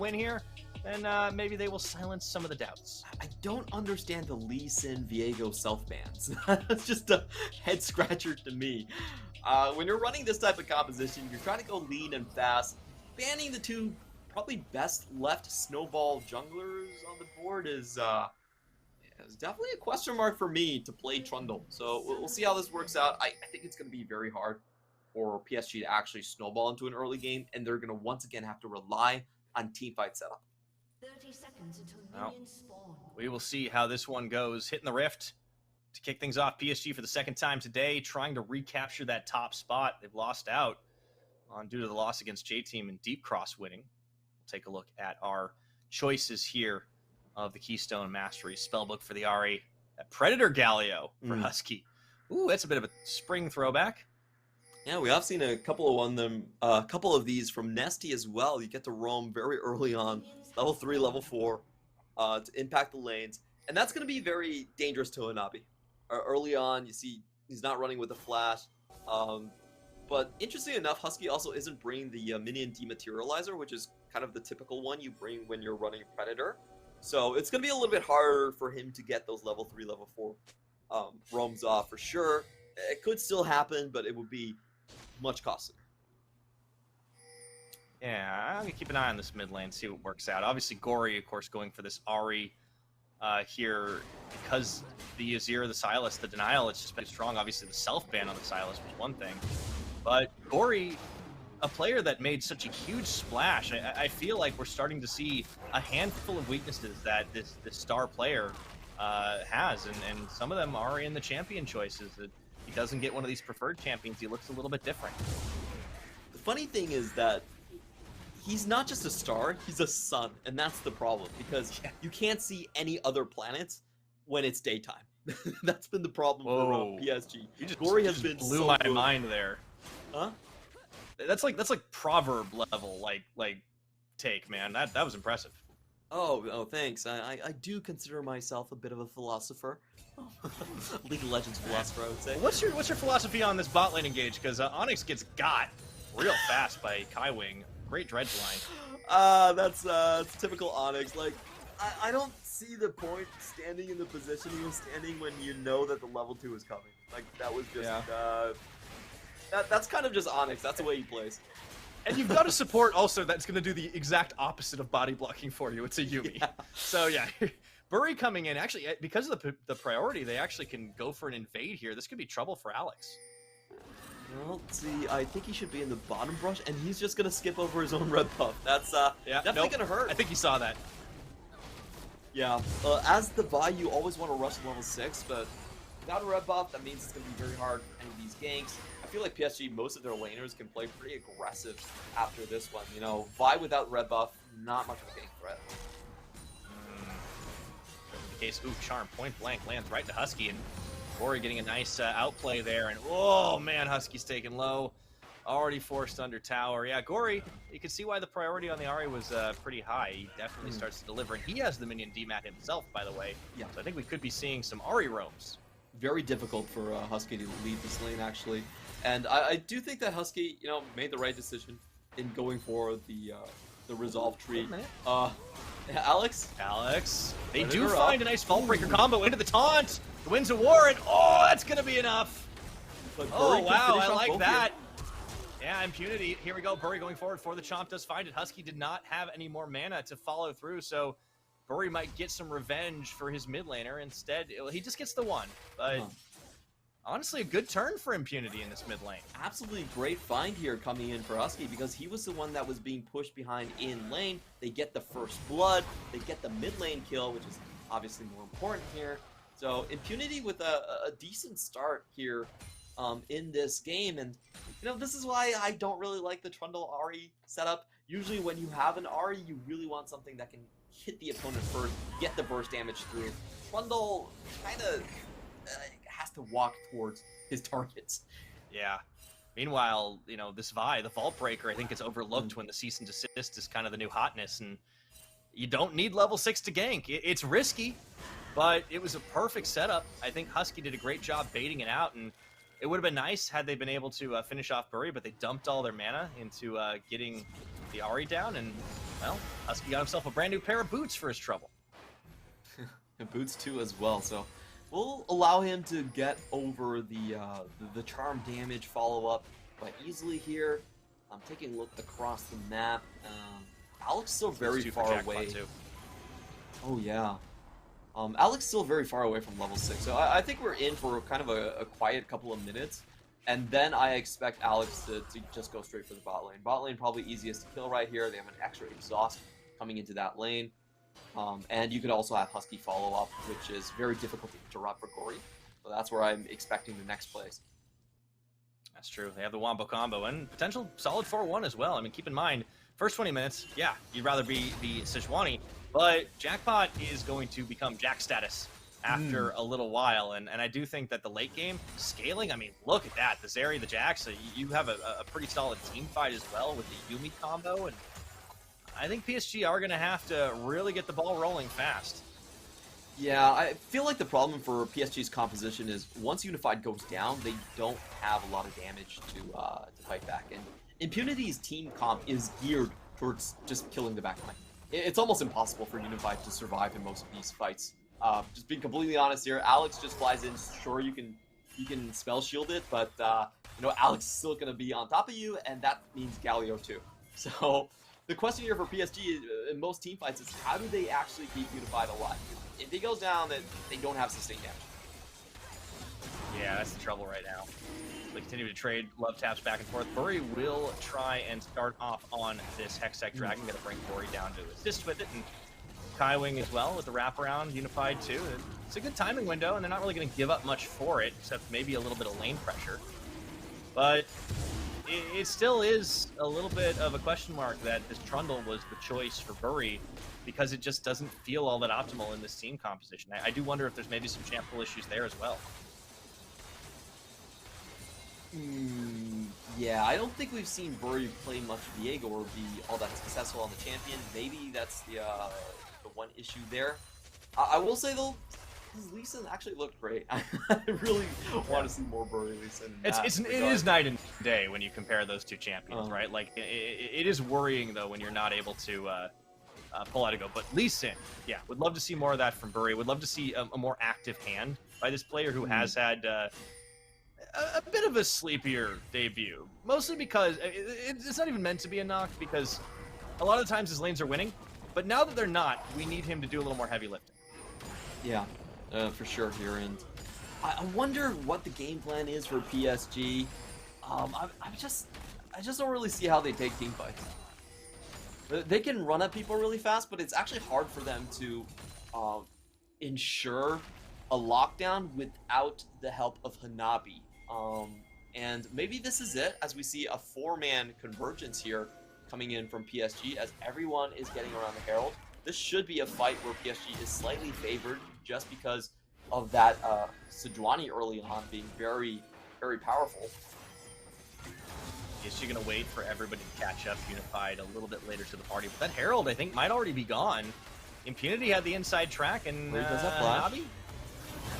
win here, then maybe they will silence some of the doubts. I don't understand the Lee Sin Viego self bans. That's just a head scratcher to me. When you're running this type of composition, you're trying to go lean and fast. Banning the two probably best left snowball junglers on the board is definitely a question mark for me to play Trundle. So we'll see how this works out. I think it's going to be very hard for PSG to actually snowball into an early game, and they're going to once again have to rely on teamfight setup. 30 seconds until minions spawn. We will see how this one goes. Hitting the rift to kick things off. PSG for the second time today, trying to recapture that top spot. They've lost out due to the loss against J-Team and Deep Cross winning. We'll take a look at our choices here of the Keystone Mastery. Spellbook for the Ahri. That Predator Galio for Husky. Ooh, that's a bit of a spring throwback. Yeah, we have seen a couple of these from Nesty as well. You get to roam very early on, level 3, level 4, to impact the lanes. And that's going to be very dangerous to Hanabi. Early on, you see he's not running with a flash. But interestingly enough, Husky also isn't bringing the minion dematerializer, which is kind of the typical one you bring when you're running Predator. So it's going to be a little bit harder for him to get those level 3, level 4 roams off for sure. It could still happen, but it would be much costlier. Yeah, I'm going to keep an eye on this mid lane, see what works out. Obviously, Gory, of course, going for this Ahri here because the Azir, the Sylas, the denial, it's just been strong. Obviously, the self-ban on the Sylas was one thing. But Gory, a player that made such a huge splash, I feel like we're starting to see a handful of weaknesses that this star player has, and some of them are in the champion choices. That he doesn't get one of these preferred champions, he looks a little bit different. The funny thing is that he's not just a star, he's a sun, and that's the problem, because you can't see any other planets when it's daytime. That's been the problem for PSG. Gory has been blew so my good. mind there. Huh? That's like proverb level, like take, man. That was impressive. Oh, thanks. I do consider myself a bit of a philosopher. League of Legends philosopher, I would say. What's your philosophy on this bot lane engage? Because Onyx gets got real fast by Kai Wing. Great dredge line. That's typical Onyx. Like, I don't see the point standing in the position he was standing when you know that the level 2 is coming. Like, that was just that's kind of just Onyx. That's the way he plays. And you've got a support also that's going to do the exact opposite of body blocking for you. It's a Yumi. Yeah. So yeah, Bury coming in. Actually, because of the priority, they actually can go for an invade here. This could be trouble for Alex. Well, let's see, I think he should be in the bottom brush, and he's just going to skip over his own red buff. That's definitely going to hurt. I think he saw that. Yeah, as the Vi, you always want to rush to level 6, but without a red buff, that means it's going to be very hard for any of these ganks. I feel like PSG, most of their laners can play pretty aggressive after this one. You know, Vi without red buff, not much of a gank threat. In the case, Charm, point blank, lands right to Husky, and Gory getting a nice outplay there, and oh man, Husky's taken low. Already forced under tower. Yeah, Gory, you can see why the priority on the Ahri was pretty high. He definitely starts to deliver, and he has the minion demat himself, by the way. Yeah. So I think we could be seeing some Ahri roams. Very difficult for Husky to lead this lane, actually. And I do think that Husky, you know, made the right decision in going for the resolve tree. Alex, they do find a nice Vault Breaker combo into the taunt. The Winds of War, and oh, that's gonna be enough. Oh wow, I like that. Yeah, Impunity. Here we go. Bury going forward for the Chomp does find it. Husky did not have any more mana to follow through, so Bury might get some revenge for his mid laner. Instead, he just gets the one. But honestly, a good turn for Impunity in this mid lane. Absolutely great find here coming in for Husky, because he was the one that was being pushed behind in lane. They get the first blood. They get the mid lane kill, which is obviously more important here. So Impunity with a decent start here in this game. And, you know, this is why I don't really like the Trundle Ahri setup. Usually when you have an Ahri, you really want something that can hit the opponent first, get the burst damage through. Trundle kind of has to walk towards his targets. Yeah. Meanwhile, you know, this Vi, the Vault Breaker, I think it's overlooked when the cease and desist is kind of the new hotness, and you don't need level 6 to gank. It's risky, but it was a perfect setup. I think Husky did a great job baiting it out, and it would have been nice had they been able to finish off Bury, but they dumped all their mana into getting the Ahri down, and, well, Husky got himself a brand new pair of boots for his trouble. And boots too as well, so we'll allow him to get over the charm damage follow-up quite easily here. I'm taking a look across the map. Alex still very far away. Oh yeah. Alex still very far away from level 6, so I think we're in for kind of a quiet couple of minutes, and then I expect Alex to just go straight for the bot lane. Bot lane probably easiest to kill right here. They have an extra exhaust coming into that lane. And you could also have Husky follow up, which is very difficult to interrupt for Gory. So that's where I'm expecting the next plays. That's true. They have the Wombo combo and potential solid 4-1 as well. I mean, keep in mind, first 20 minutes, yeah, you'd rather be Sejuani, but Jackpot is going to become Jack status after a little while. And I do think that the late game scaling, I mean, look at that. The Zeri, the Jax, so you have a pretty solid team fight as well with the Yuumi combo. And I think PSG are going to have to really get the ball rolling fast. Yeah, I feel like the problem for PSG's composition is once Unified goes down, they don't have a lot of damage to fight back. And Impunity's team comp is geared towards just killing the backline. It's almost impossible for Unified to survive in most of these fights. Just being completely honest here, Alex just flies in. Sure, you can spell shield it, but you know, Alex is still going to be on top of you, and that means Galio too. So the question here for PSG in most team fights is how do they actually keep Unified alive? If he goes down, then they don't have sustained damage. Yeah, that's the trouble right now. They continue to trade love taps back and forth. Buri will try and start off on this Hextech Dragon. Going to bring Buri down to assist with it. And Kaiwing as well with the wraparound, Unified too. It's a good timing window, and they're not really going to give up much for it, except maybe a little bit of lane pressure. But it still is a little bit of a question mark that this Trundle was the choice for Buri, because it just doesn't feel all that optimal in this team composition. I do wonder if there's maybe some champ pool issues there as well. Yeah, I don't think we've seen Buri play much Viego or be all that successful on the champion. Maybe that's the one issue there. I will say though, his Lee Sin actually looked great. I really want to see more Buri Lee Sin. It is night and day when you compare those two champions, right? Like it is worrying though when you're not able to pull out a go. But Lee Sin, yeah, would love to see more of that from Buri. Would love to see a more active hand by this player who has had a bit of a sleepier debut. Mostly because it's not even meant to be a knock, because a lot of the times his lanes are winning. But now that they're not, we need him to do a little more heavy lifting. Yeah, for sure here. And I wonder what the game plan is for PSG. I just don't really see how they take team fights. They can run at people really fast, but it's actually hard for them to ensure a lockdown without the help of Hanabi. And maybe this is it, as we see a 4-man convergence here coming in from PSG, as everyone is getting around the Herald. This should be a fight where PSG is slightly favored just because of that Sejuani early on being very, very powerful. Is she going to wait for everybody to catch up Unified a little bit later to the party? But that Herald, I think, might already be gone. Impunity had the inside track, and does that flash? Hobby,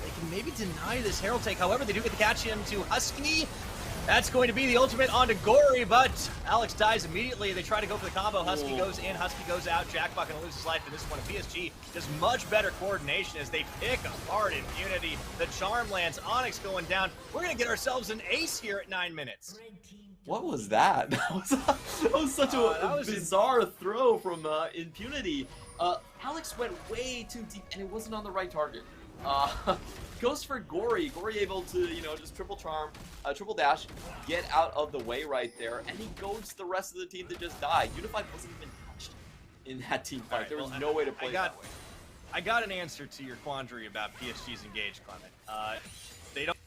they can maybe deny this Herald take. However, they do get the catch into Husky. That's going to be the ultimate onto Gory, but Alex dies immediately. They try to go for the combo. Husky goes in, Husky goes out. Jackpot going to lose his life in this one. PSG does much better coordination as they pick apart Impunity. The charm lands. Onyx going down. We're going to get ourselves an ace here at 9 minutes. What was that? That was such a bizarre throw from Impunity. Alex went way too deep, and it wasn't on the right target. Goes for Gory. Gory able to, you know, just triple charm, triple dash, get out of the way right there, and he goes the rest of the team to just die. Unified wasn't even touched in that team fight. There was no way to play that way. I got an answer to your quandary about PSG's engage, Clement. They don't,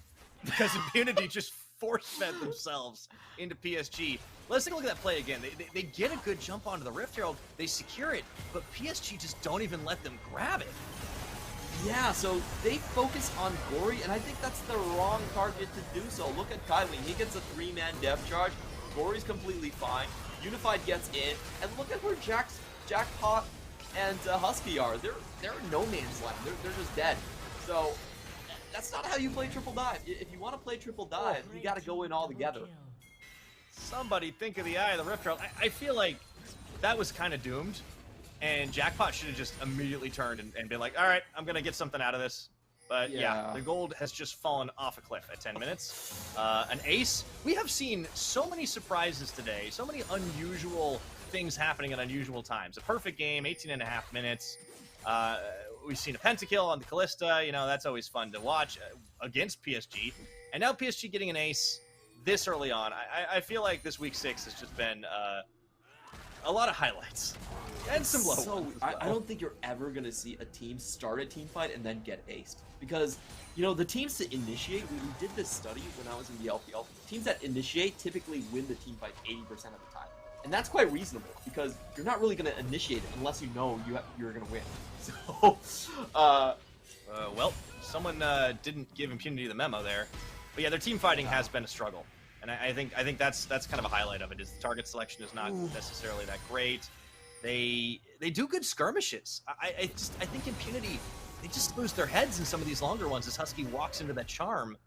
because Impunity just force-fed themselves into PSG. Let's take a look at that play again. They get a good jump onto the Rift Herald, they secure it, but PSG just don't even let them grab it. Yeah, so they focus on Gory, and I think that's the wrong target to do so. Look at Kylie. He gets a 3-man depth charge. Gory's completely fine. Unified gets in, and look at where Jackpot and Husky are. They're no man's land. They're just dead. So that's not how you play triple dive. If you want to play triple dive, you got to go in all together. Somebody think of the eye of the Rift Herald. I feel like that was kind of doomed. And Jackpot should have just immediately turned and been like, all right, I'm going to get something out of this. But yeah, the gold has just fallen off a cliff at 10 minutes. An ace. We have seen so many surprises today, so many unusual things happening at unusual times. A perfect game, 18.5 minutes. We've seen a pentakill on the Callista. You know, that's always fun to watch against PSG. And now PSG getting an ace this early on. I feel like this week 6 has just been a lot of highlights. And some low ones as well. I don't think you're ever going to see a team start a team fight and then get aced. Because, you know, the teams to initiate, we did this study when I was in the LPL, teams that initiate typically win the team fight 80% of the time. And that's quite reasonable, because you're not really going to initiate it unless you know you're going to win. So, well, someone didn't give Impunity the memo there. But yeah, their team fighting has been a struggle. And I think that's kind of a highlight of it, is the target selection is not necessarily that great. They do good skirmishes. I think Impunity, they just lose their heads in some of these longer ones as Husky walks into that charm,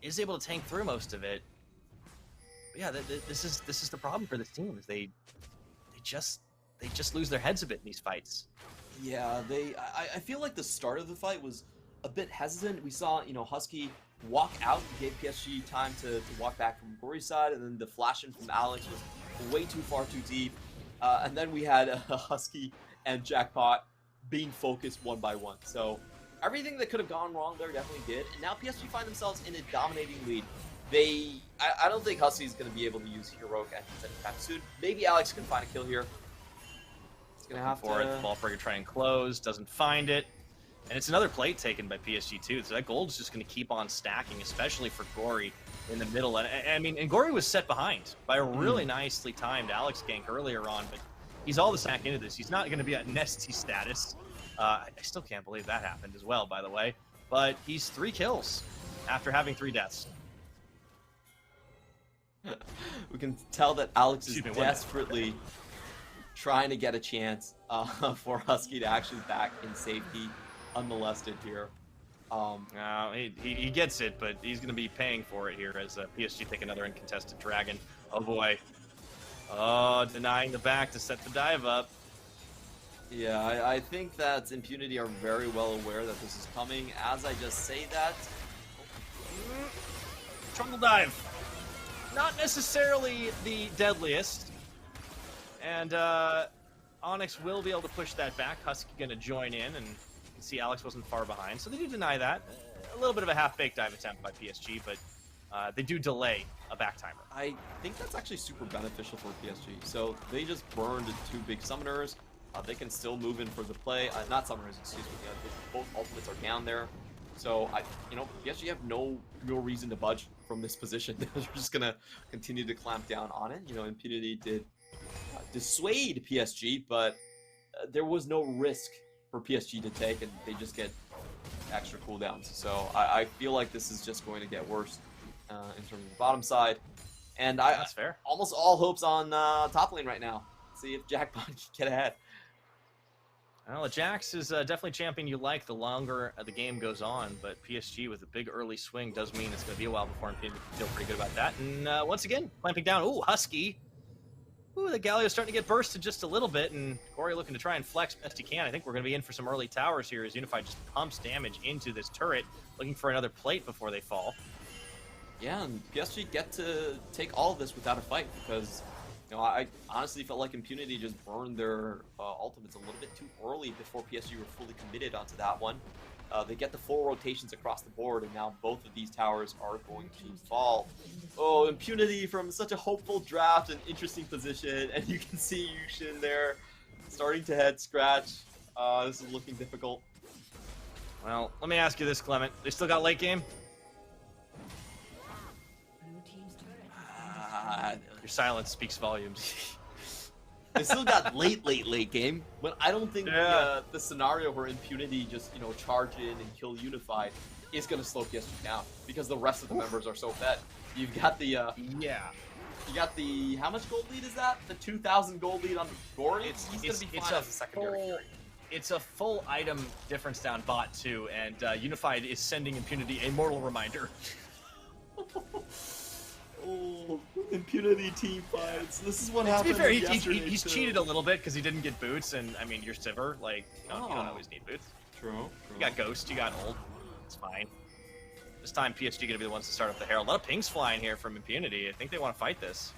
is able to tank through most of it. But yeah, this is the problem for this team, is they just lose their heads a bit in these fights. Yeah, I feel like the start of the fight was a bit hesitant. We saw, you know, Husky walk out, gave PSG time to walk back from Gory's side, and then the flash in from Alex was way too far too deep. And then we had Husky and Jackpot being focused one by one. So everything that could have gone wrong there definitely did. And now PSG find themselves in a dominating lead. I don't think Husky's going to be able to use Heroic anytime soon. Maybe Alex can find a kill here. He's going to have for it. The ball breaker trying to close, doesn't find it. And it's another plate taken by PSG too. So that gold's just going to keep on stacking, especially for Gory in the middle. And I mean, and Gory was set behind by a really nicely timed Alex gank earlier on, but he's all the stack into this. He's not going to be at Nesty status. I still can't believe that happened as well, by the way. But he's 3 kills after having 3 deaths. We can tell that Alex is desperately trying to get a chance for Husky to actually back in safety, unmolested here. No, he gets it, but he's going to be paying for it here as PSG take another uncontested dragon. Oh boy. Oh, denying the back to set the dive up. Yeah, I think that Impunity are very well aware that this is coming. As I just say that... Trundle dive. Not necessarily the deadliest. And Onyx will be able to push that back. Husky going to join in, and you can see Alex wasn't far behind. So they do deny that. A little bit of a half-baked dive attempt by PSG, but they do delay a back timer. I think that's actually super beneficial for PSG. So they just burned 2 big summoners. They can still move in for the play. Not summoners, excuse me. Both ultimates are down there. So, you know, PSG have no real reason to budge from this position. They're just going to continue to clamp down on it. You know, Impunity did dissuade PSG, but there was no risk for PSG to take, and they just get extra cooldowns. So I feel like this is just going to get worse in terms of the bottom side. And that's fair. Almost all hopes on top lane right now. See if Jackpot can get ahead. Well, Jax is definitely champion you like the longer the game goes on, but PSG with a big early swing does mean it's going to be a while before Impunity can feel pretty good about that. And once again, clamping down. Ooh, Husky. Ooh, the Galio's starting to get bursted just a little bit, and Gory looking to try and flex best he can. I think we're going to be in for some early towers here as Unified just pumps damage into this turret, looking for another plate before they fall. Yeah, and PSG get to take all of this without a fight, because, you know, I honestly felt like Impunity just burned their ultimates a little bit too early before PSG were fully committed onto that one. They get the full rotations across the board, and now both of these towers are going to fall. Oh, Impunity from such a hopeful draft and interesting position, and you can see Yushin there starting to head scratch. This is looking difficult. Well, let me ask you this, Clement. They still got late game? Your silence speaks volumes. They still got late game, but I don't think the scenario where Impunity just, you know, charge in and kill Unified is going to slow PSG down, because the rest of the members are so fed. You've got the you got the, how much gold lead is that? The 2,000 gold lead on Gory. He's going to be fine as a secondary carry. It's a full item difference down bot too, and Unified is sending Impunity a mortal reminder. Oh, Impunity team fights. This is what To happened. be fair, yesterday, he's too. cheated a little bit because he didn't get boots, and I mean, you're Sivir, like, you don't always need boots. True. You got Ghost, you got Ult. It's fine. This time, PSG gonna be the ones to start up the Herald. A lot of pings flying here from Impunity. I think they want to fight this.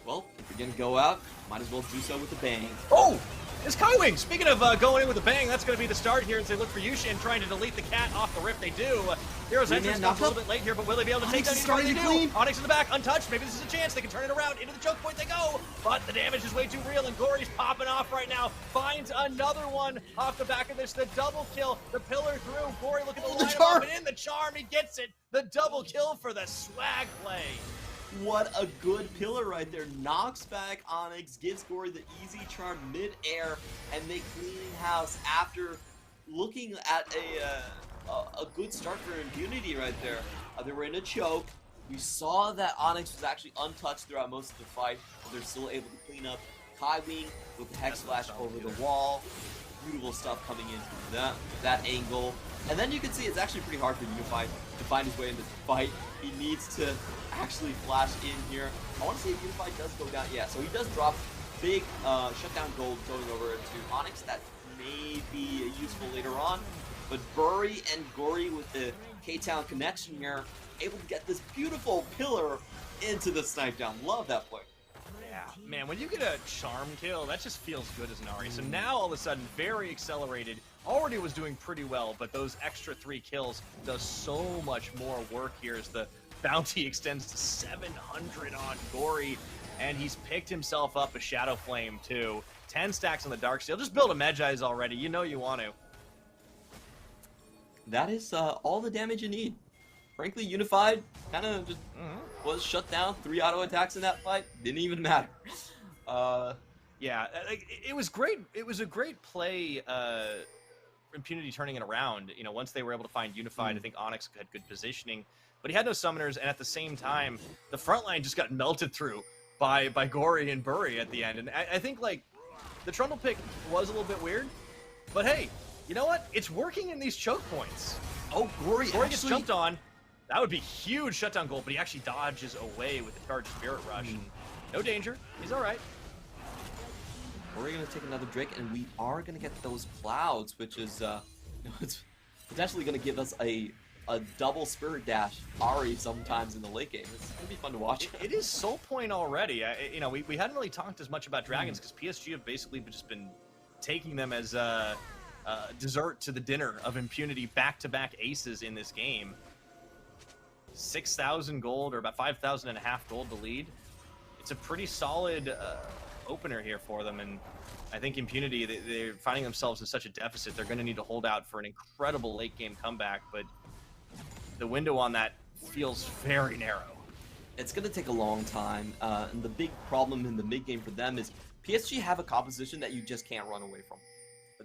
Well, if you're gonna go out, might as well do so with a bang. Oh! It's Kaiwing! Speaking of going in with a bang, that's going to be the start here as they look for Yushin trying to delete the cat off the rift. They do. Hero's entrance comes a little bit late here, but will they be able to take down starting to clean. Onyx in the back, untouched. Maybe this is a chance. They can turn it around. Into the choke point they go. But the damage is way too real, and Gory's popping off right now. Finds another one off the back of this. The double kill. The pillar through. Gory looking to line him up, and in the charm, he gets it. The double kill for the swag play. What a good pillar right there. Knocks back Onyx, gives Gory the easy charm mid-air, and they clean house after looking at a good start for Impunity right there. They were in a choke. We saw that Onyx was actually untouched throughout most of the fight, but they're still able to clean up. Kaiwing with the Hex Flash over the wall. Beautiful stuff coming in from that angle. And then you can see it's actually pretty hard for Unified to find his way into the fight. He needs to actually flash in here. I want to see if Unified does go down. Yeah, so he does drop big shutdown gold going over to Onyx. That may be useful later on. But Bury and Gory with the K-Town connection here, able to get this beautiful pillar into the snipe down. Love that play. Yeah, man, when you get a charm kill, that just feels good as an Ahri. So now, all of a sudden, very accelerated. Already was doing pretty well, but those extra 3 kills does so much more work here as the bounty extends to 700 on Gory, and he's picked himself up a Shadow Flame, too. 10 stacks on the Darksteel. Just build a Medjai's already. You know you want to. That is all the damage you need. Frankly, Unified kind of just was shut down. 3 auto attacks in that fight. Didn't even matter. Yeah, it was great. It was a great play. Impunity turning it around. You know, once they were able to find Unified, I think Onyx had good positioning, but he had no summoners, and at the same time, the front line just got melted through by Gory and Bury at the end. And I think, like, the Trundle pick was a little bit weird, but hey, you know what? It's working in these choke points. Oh, Gory gets jumped on. That would be huge shutdown goal, but he actually dodges away with the charged Spirit Rush. And no danger. He's all right. We're going to take another Drake, and we are going to get those clouds, which is it's potentially going to give us a double Spirit Dash Ahri sometimes in the late game. It's going to be fun to watch. It is soul point already. You know, we hadn't really talked as much about dragons because PSG have basically just been taking them as dessert to the dinner of Impunity, back-to-back aces in this game. 6,000 gold, or about 5,500 gold to lead. It's a pretty solid opener here for them, and I think Impunity, they're finding themselves in such a deficit. They're going to need to hold out for an incredible late-game comeback, but the window on that feels very narrow. It's going to take a long time, and the big problem in the mid-game for them is PSG have a composition that you just can't run away from.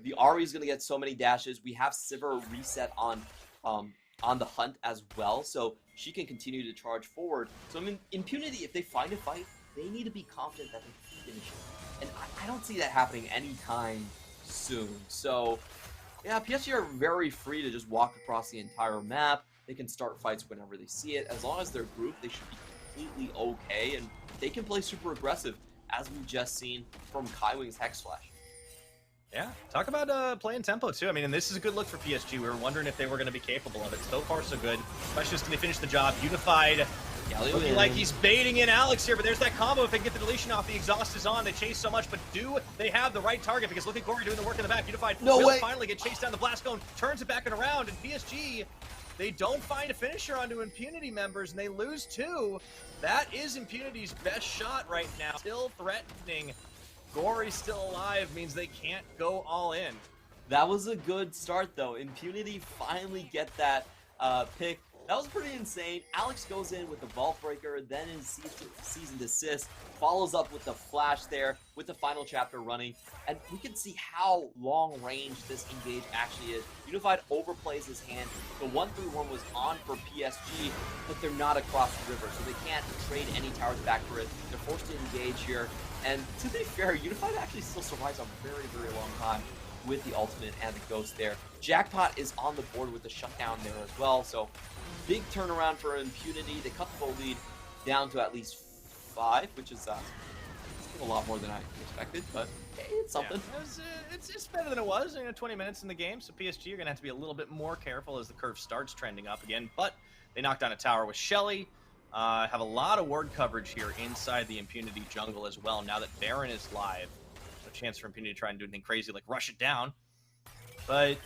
The Ahri is going to get so many dashes. We have Sivir reset on the hunt as well, so she can continue to charge forward. So I mean, Impunity, if they find a fight, they need to be confident that they can finish it. And I don't see that happening anytime soon. So yeah, PSG are very free to just walk across the entire map. They can start fights whenever they see it. As long as they're grouped, they should be completely okay, and they can play super aggressive, as we've just seen from Kaiwing's Hex Flash. Yeah, talk about playing tempo too. I mean, and this is a good look for PSG. We were wondering if they were going to be capable of it. So far, so good. Especially just they finish the job. Unified, looking like he's baiting in Alex here, but there's that combo. If they can get the deletion off, the exhaust is on. They chase so much, but do they have the right target? Because look at Gory doing the work in the back. Unified will finally get chased down the blast cone, turns it back and around, and PSG, they don't find a finisher onto Impunity members, and they lose 2. That is Impunity's best shot right now. Still threatening. Gory still alive means they can't go all in. That was a good start, though. Impunity finally get that pick. That was pretty insane. Alex goes in with the Vault Breaker, then in Season Desist, follows up with the Flash there, with the final chapter running, and we can see how long range this engage actually is. Unified overplays his hand. The 1-3-1 was on for PSG, but they're not across the river, so they can't trade any towers back for it. They're forced to engage here, and to be fair, Unified actually still survives a very, very long time. with the ultimate and the ghost there. Jackpot is on the board with the shutdown there as well, so big turnaround for Impunity. They cut the goal lead down to at least 5, which is a lot more than I expected, but hey, it's something. Yeah, it's better than it was. 20 minutes in the game, so PSG are going to have to be a little bit more careful as the curve starts trending up again, but they knocked down a tower with Shelly. Have a lot of ward coverage here inside the Impunity jungle as well. Now that Baron is live, a chance for Impunity to try and do anything crazy like rush it down. But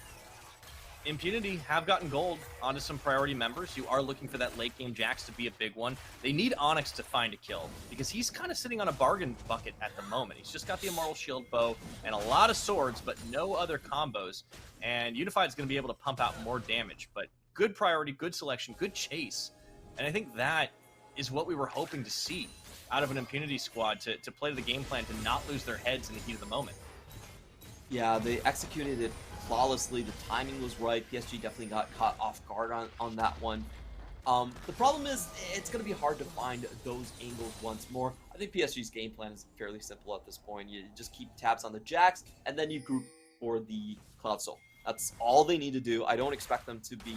Impunity have gotten gold onto some priority members. You are looking for that late game Jax to be a big one. They need Onyx to find a kill because he's kind of sitting on a bargain bucket at the moment. He's just got the Immortal Shield bow and a lot of swords, but no other combos. And Unified's going to be able to pump out more damage. But good priority, good selection, good chase. And I think that is what we were hoping to see out of an Impunity squad to play the game plan, to not lose their heads in the heat of the moment. Yeah, they executed it flawlessly. The timing was right. PSG definitely got caught off guard on that one. The problem is it's going to be hard to find those angles once more. I think PSG's game plan is fairly simple at this point. You just keep tabs on the Jax, and then you group for the Cloud Soul. That's all they need to do. I don't expect them to be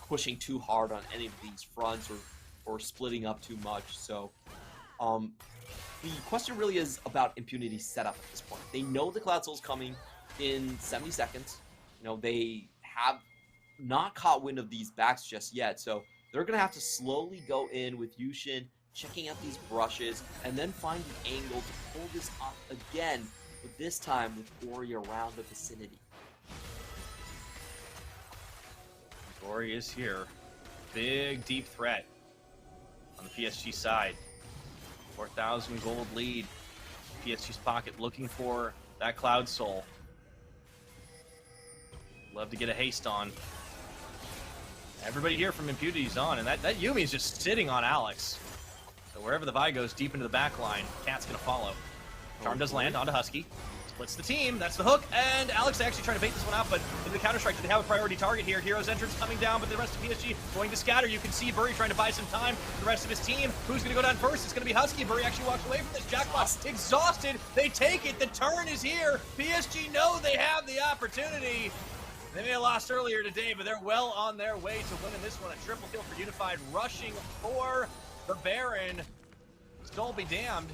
pushing too hard on any of these fronts or splitting up too much. So the question really is about Impunity's setup at this point. They know the Cloud Soul's coming in 70 seconds. You know, they have not caught wind of these backs just yet, so they're going to have to slowly go in with Yushin, checking out these brushes, and then find the angle to pull this off again, but this time with Ori around the vicinity. Ori is here. Big, deep threat on the PSG side. 4,000 gold lead. PSG's pocket looking for that Cloud Soul. Love to get a haste on. Everybody here from Impunity's on, and that Yumi's just sitting on Alex. So wherever the Vi goes, deep into the back line, Cat's gonna follow. Charm does land onto Husky. Splits the team, that's the hook, and Alex actually trying to bait this one out, but in the counter-strike, they have a priority target here. Hero's entrance coming down, but the rest of PSG going to scatter. You can see Burry trying to buy some time. The rest of his team, who's going to go down first? It's going to be Husky. Burry actually walks away from this. Jackpot exhausted. They take it. The turn is here. PSG know they have the opportunity. They may have lost earlier today, but they're well on their way to winning this one. A triple kill for Unified, rushing for the Baron. Soul be damned.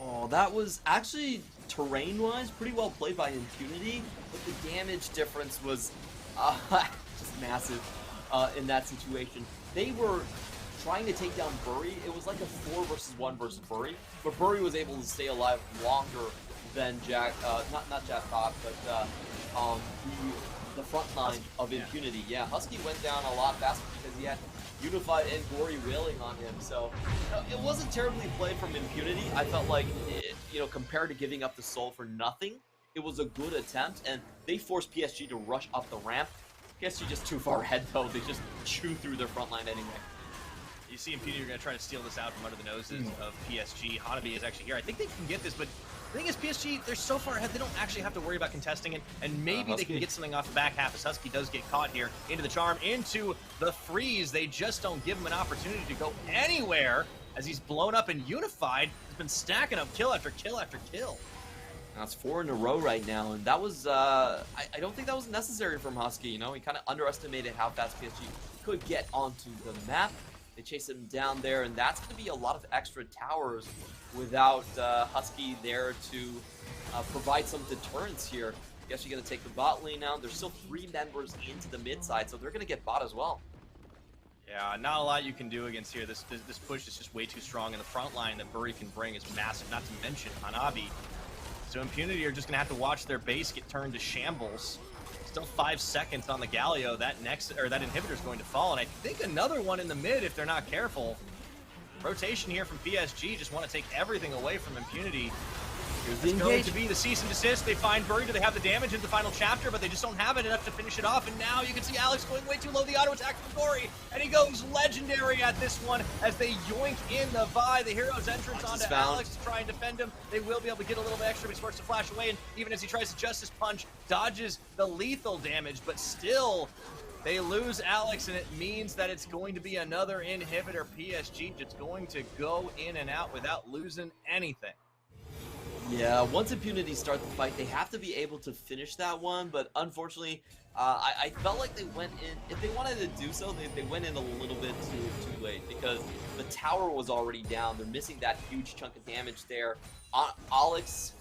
Oh, that was actually, terrain-wise, pretty well played by Impunity, but the damage difference was just massive in that situation. They were trying to take down Burry. It was like a 4 versus 1 versus Burry, but Burry was able to stay alive longer than not Jackpot, but the front line of Impunity. Yeah, Husky went down a lot faster because he had Unified and Gory wailing on him, so it wasn't terribly played from Impunity. I felt like, compared to giving up the soul for nothing, it was a good attempt, and they forced PSG to rush up the ramp. PSG just too far ahead, though. They just chew through their front line anyway. You see Impunity are going to try to steal this out from under the noses of PSG. Hanabi is actually here. I think they can get this, but the thing is, PSG, they're so far ahead, they don't actually have to worry about contesting it, and maybe they can get something off the back half as Husky does get caught here into the charm, into the freeze. They just don't give him an opportunity to go anywhere as he's blown up and Unified. Has been stacking up kill after kill after kill. That's 4 in a row right now, and that was, I don't think that was necessary from Husky. He kind of underestimated how fast PSG could get onto the map. They chase him down there, and that's going to be a lot of extra towers without Husky there to provide some deterrence here. I guess you're going to take the bot lane now. There's still 3 members into the mid side, so they're going to get bot as well. Yeah, not a lot you can do against here. This push is just way too strong, and the front line that Burry can bring is massive, not to mention Hanabi. So Impunity are just going to have to watch their base get turned to shambles. Still 5 seconds on the Galio. That inhibitor is going to fall, and I think another one in the mid if they're not careful. Rotation here from PSG, just want to take everything away from Impunity. It's going to be the cease and desist. They find Burry. Do they have the damage in the final chapter? But they just don't have it enough to finish it off. And now you can see Alex going way too low. The auto attack from Gory. And he goes legendary at this one as they yoink in the Vi. The hero's entrance onto Alex to try and defend him. They will be able to get a little bit extra, but he starts to flash away. And even as he tries to Justice Punch, dodges the lethal damage. But still, they lose Alex, and it means that it's going to be another inhibitor. PSG just going to go in and out without losing anything. Yeah, once Impunity start the fight, they have to be able to finish that one, but unfortunately, I felt like they went in, if they wanted to do so, they went in a little bit too late, because the tower was already down. They're missing that huge chunk of damage there. Alex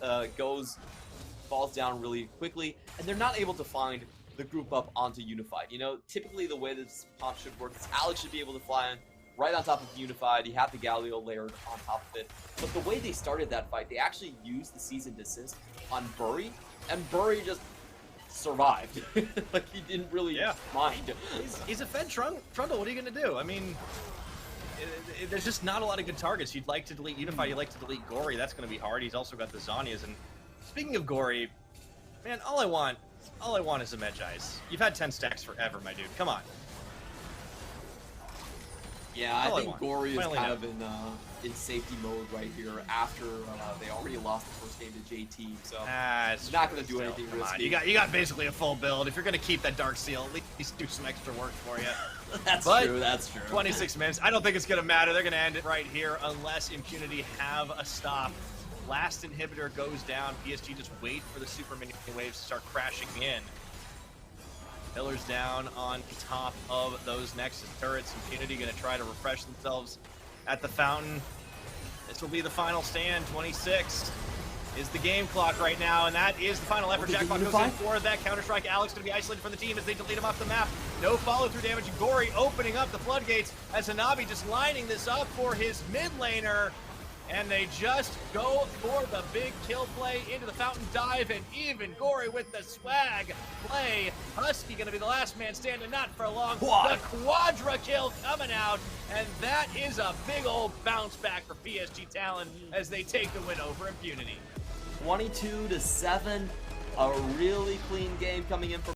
falls down really quickly, and they're not able to find the group up onto Unified. You know, typically the way this comp should work is Alex should be able to fly in right on top of Unified. You have the Galio layered on top of it. But the way they started that fight, they actually used the Cease and Desist on Bury, and Bury just survived. Like, he didn't really mind. He's a Fed Trundle. What are you going to do? I mean, there's just not a lot of good targets. You'd like to delete Unified. You'd like to delete Gory. That's going to be hard. He's also got the Zhonya's. And speaking of Gory, man, all I want is a Medjai's. You've had 10 stacks forever, my dude. Come on. Yeah, I think Gory is kind of in safety mode right here after they already lost the first game to JT, so it's not going to do anything risky. You got basically a full build. If you're going to keep that Dark Seal, at least do some extra work for you. That's true. 26 minutes. I don't think it's going to matter. They're going to end it right here unless Impunity have a stop. Last inhibitor goes down. PSG just wait for the super mini waves to start crashing in. Pillars down on top of those Nexus turrets. Impunity going to try to refresh themselves at the fountain. This will be the final stand. 26 is the game clock right now, and that is the final effort. Jackpot goes in for that Counter-Strike. Alex going to be isolated from the team as they delete him off the map. No follow-through damage. Gory opening up the floodgates as Hanabi just lining this up for his mid laner. And they just go for the big kill play into the fountain dive, and even Gory with the swag play. Husky going to be the last man standing, not for long. The quadra kill coming out, and that is a big old bounce back for PSG Talon as they take the win over Impunity. 22-7, a really clean game coming in for